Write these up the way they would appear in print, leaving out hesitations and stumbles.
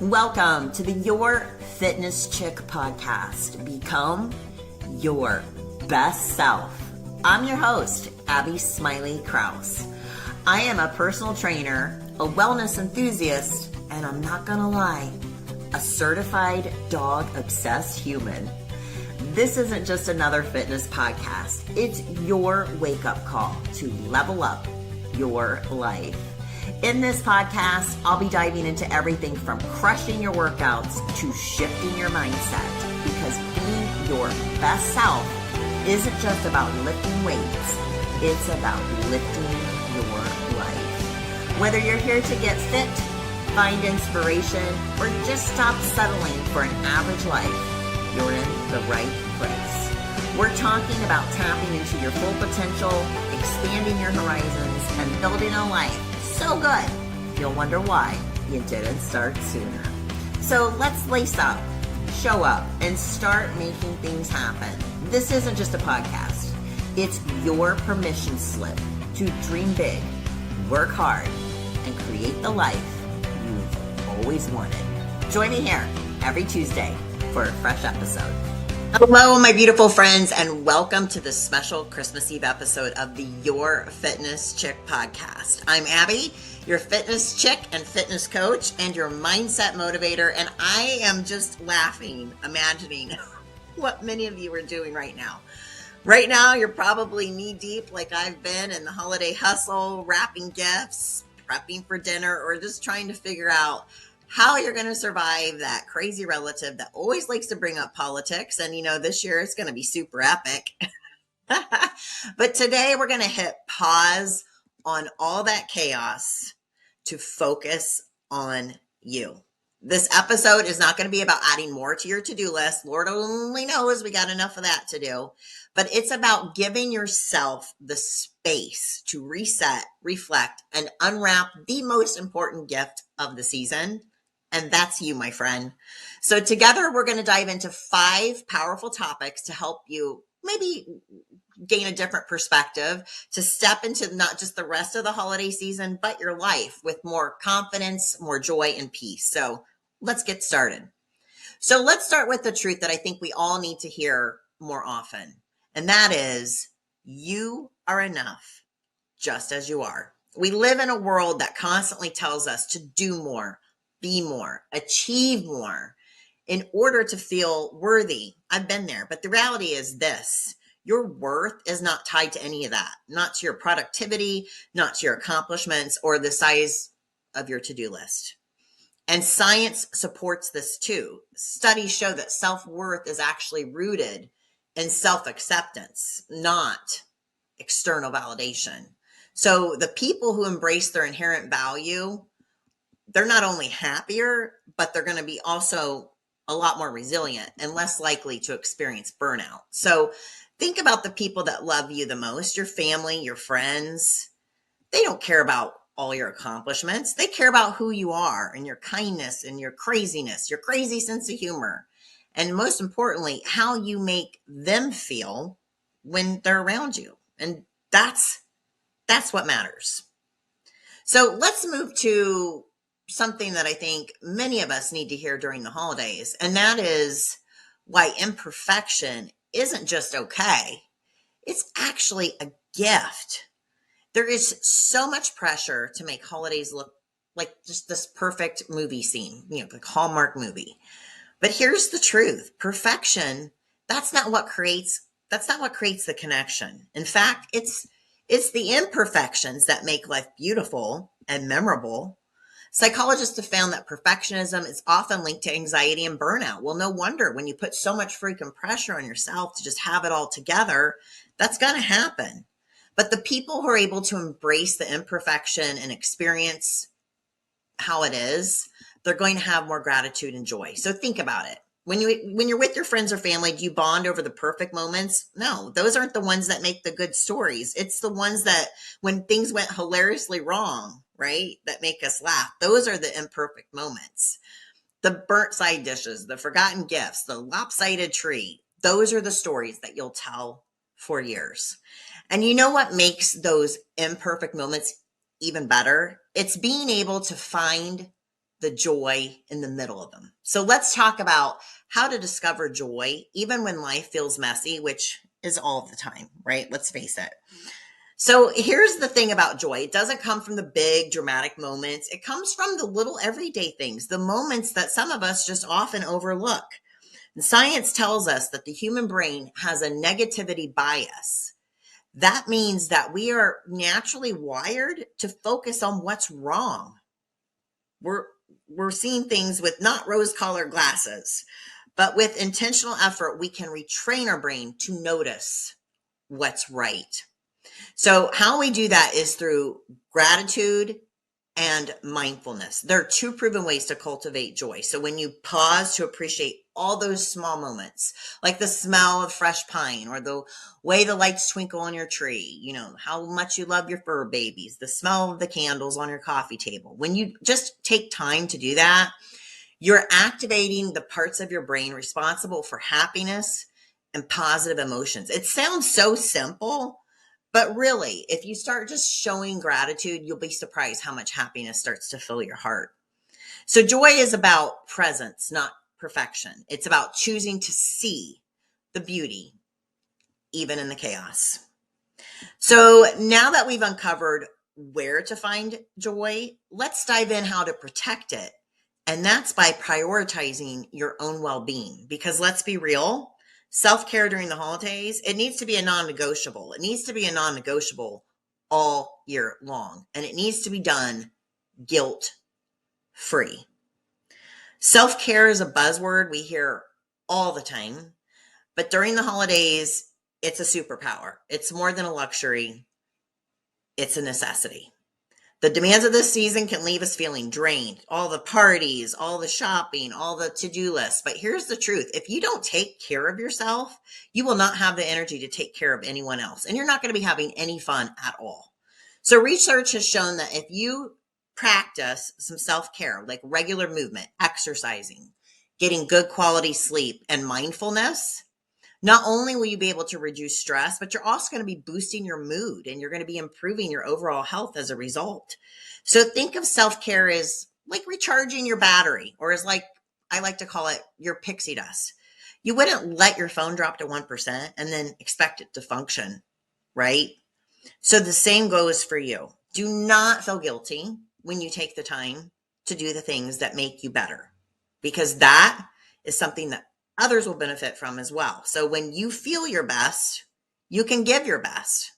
Welcome to the Your Fitness Chick podcast. Become your best self. I'm your host, Abby Smiley Krause. I am a personal trainer, a wellness enthusiast, and I'm not gonna lie, a certified dog-obsessed human. This isn't just another fitness podcast. It's your wake-up call to level up your life. In this podcast, I'll be diving into everything from crushing your workouts to shifting your mindset, because being your best self isn't just about lifting weights, it's about lifting your life. Whether you're here to get fit, find inspiration, or just stop settling for an average life, you're in the right place. We're talking about tapping into your full potential, expanding your horizons, and building a life so good, you'll wonder why you didn't start sooner. So let's lace up, show up, and start making things happen. This isn't just a podcast. It's your permission slip to dream big, work hard, and create the life you've always wanted. Join me here every Tuesday for a fresh episode. Hello, my beautiful friends, and welcome to this special Christmas Eve episode of the Your Fitness Chick podcast. I'm Abby, your fitness chick and fitness coach and your mindset motivator, and I am just laughing, imagining what many of you are doing right now. Right now, you're probably knee-deep like I've been in the holiday hustle, wrapping gifts, prepping for dinner, or just trying to figure out how you're going to survive that crazy relative that always likes to bring up politics. And, this year it's going to be super epic. But today we're going to hit pause on all that chaos to focus on you. This episode is not going to be about adding more to your to-do list. Lord only knows we got enough of that to do. But it's about giving yourself the space to reset, reflect, and unwrap the most important gift of the season. And that's you, my friend. So together, we're going to dive into 5 powerful topics to help you maybe gain a different perspective, to step into not just the rest of the holiday season, but your life with more confidence, more joy, and peace. So let's get started. So let's start with the truth that I think we all need to hear more often. And that is, you are enough just as you are. We live in a world that constantly tells us to do more, be more, achieve more in order to feel worthy. I've been there, but the reality is this: your worth is not tied to any of that, not to your productivity, not to your accomplishments, or the size of your to-do list. And science supports this too. Studies show that self-worth is actually rooted in self-acceptance, not external validation. So the people who embrace their inherent value, they're not only happier, but they're going to be also a lot more resilient and less likely to experience burnout. So think about the people that love you the most, your family, your friends. They don't care about all your accomplishments. They care about who you are and your kindness and your craziness, your crazy sense of humor. And most importantly, how you make them feel when they're around you. And that's what matters. So let's move to something that I think many of us need to hear during the holidays, and that is why imperfection isn't just okay. It's actually a gift. There is so much pressure to make holidays look like just this perfect movie scene, like Hallmark movie. But here's the truth. Perfection, that's not what creates the connection. In fact, it's the imperfections that make life beautiful and memorable. Psychologists have found that perfectionism is often linked to anxiety and burnout. Well, no wonder when you put so much freaking pressure on yourself to just have it all together, that's going to happen. But the people who are able to embrace the imperfection and experience how it is, they're going to have more gratitude and joy. So think about it. When you're with your friends or family, do you bond over the perfect moments? No, those aren't the ones that make the good stories. It's the ones that when things went hilariously wrong, right, that make us laugh. Those are the imperfect moments. The burnt side dishes, the forgotten gifts, the lopsided tree. Those are the stories that you'll tell for years. And you know what makes those imperfect moments even better? It's being able to find the joy in the middle of them. So let's talk about how to discover joy, even when life feels messy, which is all the time, right? Let's face it. So here's the thing about joy. It doesn't come from the big dramatic moments. It comes from the little everyday things, the moments that some of us just often overlook. And science tells us that the human brain has a negativity bias. That means that we are naturally wired to focus on what's wrong. We're seeing things with not rose-colored glasses, but with intentional effort, we can retrain our brain to notice what's right. So how we do that is through gratitude and mindfulness. There are two proven ways to cultivate joy. So when you pause to appreciate all those small moments, like the smell of fresh pine or the way the lights twinkle on your tree, how much you love your fur babies, the smell of the candles on your coffee table. When you just take time to do that, you're activating the parts of your brain responsible for happiness and positive emotions. It sounds so simple, but really, if you start just showing gratitude, you'll be surprised how much happiness starts to fill your heart. So joy is about presence, not perfection. It's about choosing to see the beauty, even in the chaos. So now that we've uncovered where to find joy, let's dive in how to protect it. And that's by prioritizing your own well-being. Because let's be real, self-care during the holidays, it needs to be a non-negotiable. It needs to be a non-negotiable all year long. And it needs to be done guilt-free. Self-care is a buzzword we hear all the time. But during the holidays, it's a superpower. It's more than a luxury. It's a necessity. The demands of this season can leave us feeling drained. All the parties, all the shopping, all the to-do lists. But here's the truth. If you don't take care of yourself, you will not have the energy to take care of anyone else. And you're not going to be having any fun at all. So research has shown that if you practice some self-care, like regular movement, exercising, getting good quality sleep, and mindfulness, not only will you be able to reduce stress, but you're also going to be boosting your mood and you're going to be improving your overall health as a result. So think of self-care as like recharging your battery, or as I like to call it, your pixie dust. You wouldn't let your phone drop to 1% and then expect it to function, right? So the same goes for you. Do not feel guilty when you take the time to do the things that make you better, because that is something that others will benefit from as well. So when you feel your best, you can give your best.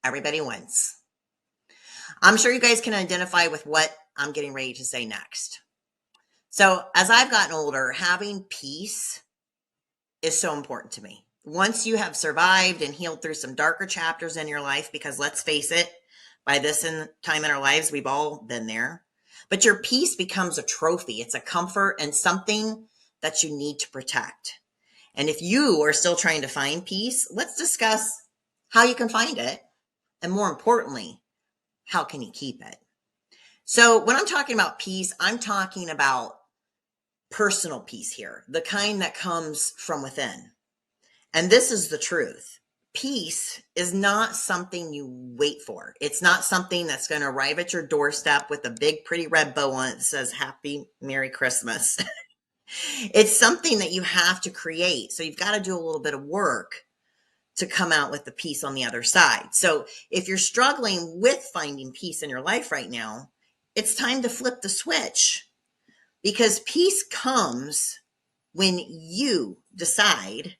Everybody wins. I'm sure you guys can identify with what I'm getting ready to say next. So as I've gotten older, having peace is so important to me. Once you have survived and healed through some darker chapters in your life, because let's face it, by this time in our lives, we've all been there. But your peace becomes a trophy. It's a comfort and something that you need to protect. And if you are still trying to find peace, let's discuss how you can find it. And more importantly, how can you keep it? So when I'm talking about peace, I'm talking about personal peace here, the kind that comes from within. And this is the truth. Peace is not something you wait for. It's not something that's going to arrive at your doorstep with a big, pretty red bow on it that says Happy Merry Christmas. It's something that you have to create. So you've got to do a little bit of work to come out with the peace on the other side. So if you're struggling with finding peace in your life right now, it's time to flip the switch, because peace comes when you decide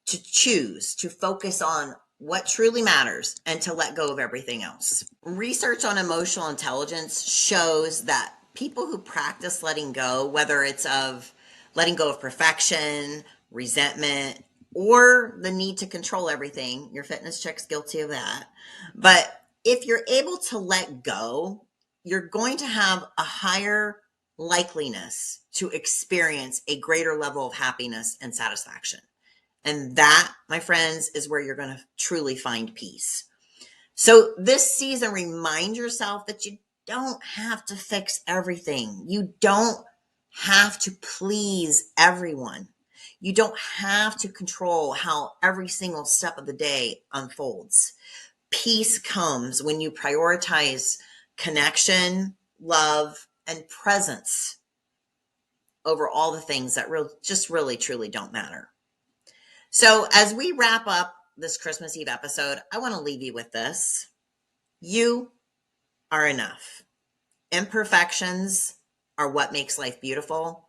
to choose to focus on what truly matters and to let go of everything else. Research on emotional intelligence shows that people who practice letting go, whether it's of letting go of perfection, resentment, or the need to control everything, your fitness chick's guilty of that. But if you're able to let go, you're going to have a higher likeliness to experience a greater level of happiness and satisfaction. And that, my friends, is where you're going to truly find peace. So this season, remind yourself that you don't have to fix everything. You don't have to please everyone. You don't have to control how every single step of the day unfolds. Peace comes when you prioritize connection, love, and presence over all the things that just really, truly don't matter. So as we wrap up this Christmas Eve episode, I want to leave you with this. You are enough. Imperfections are what makes life beautiful.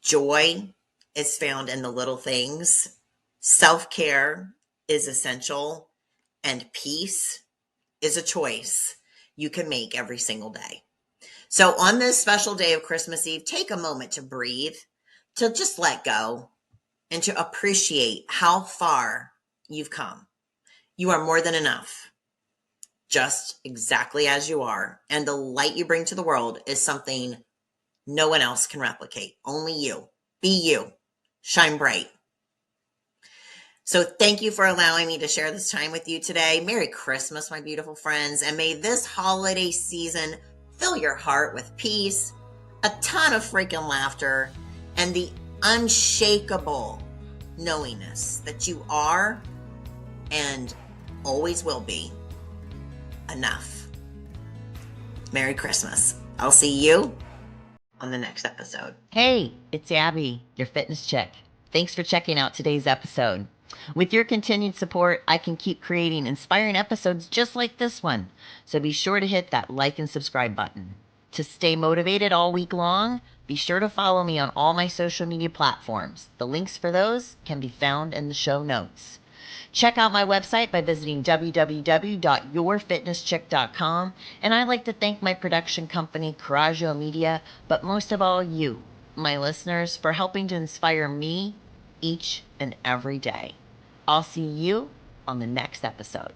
Joy is found in the little things. Self-care is essential. And peace is a choice you can make every single day. So on this special day of Christmas Eve, take a moment to breathe, to just let go, and to appreciate how far you've come. You are more than enough, just exactly as you are. And the light you bring to the world is something no one else can replicate. Only you. Be you. Shine bright. So thank you for allowing me to share this time with you today. Merry Christmas, my beautiful friends. And may this holiday season fill your heart with peace, a ton of freaking laughter, and the unshakable knowingness that you are and always will be enough. Merry Christmas. I'll see you on the next episode. Hey, it's Abby, your fitness chick. Thanks for checking out today's episode. With your continued support, I can keep creating inspiring episodes just like this one. So be sure to hit that like and subscribe button. To stay motivated all week long, be sure to follow me on all my social media platforms. The links for those can be found in the show notes. Check out my website by visiting www.yourfitnesschick.com. And I'd like to thank my production company, Coraggio Media, but most of all you, my listeners, for helping to inspire me each and every day. I'll see you on the next episode.